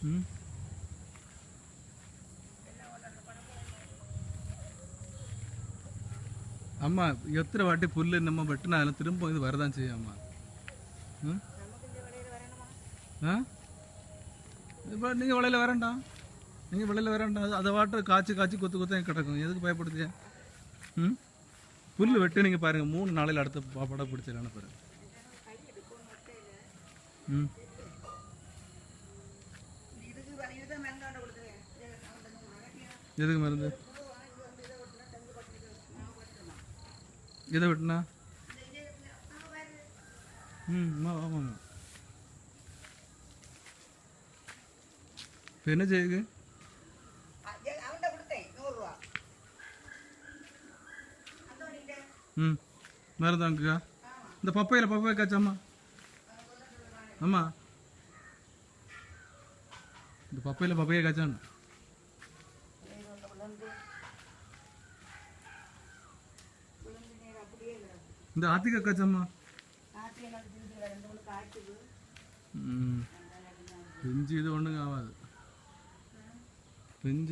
ம் அம்மா எத்தனை வாட்டி புல்லு நம்ம வெட்டினாலும் திரும்ப இது வரதான் செய்யும் அம்மா. ம் ஆ இப்போ நீங்கள் விளையில வரேன்டாம், நீங்கள் விளையில வரேன்டா. அதை வாட்டை காய்ச்சி காய்ச்சி கொத்து கொத்து கிடக்கும். எதுக்கு பயப்படுத்திய? ம் புல் வெட்டு நீங்கள் பாருங்கள், 3 நாளையில் அடுத்த படம் பிடிச்சிடலான்னு பாருங்க. ம் எதுக்கு மருந்து? எதை வெட்டினா? ஆமாம். இப்போ என்ன செய்யுது? மருந்து அங்குக்கா இந்த பப்பாயை காய்ச்சாம்மா. ஆமா, இந்த பப்பாயை காய்ச்சான். இந்த ஆத்திக்கா காய்ச்சாம்மா. பிஞ்சு இது ஒன்றுங்க ஆகாது. பிஞ்சு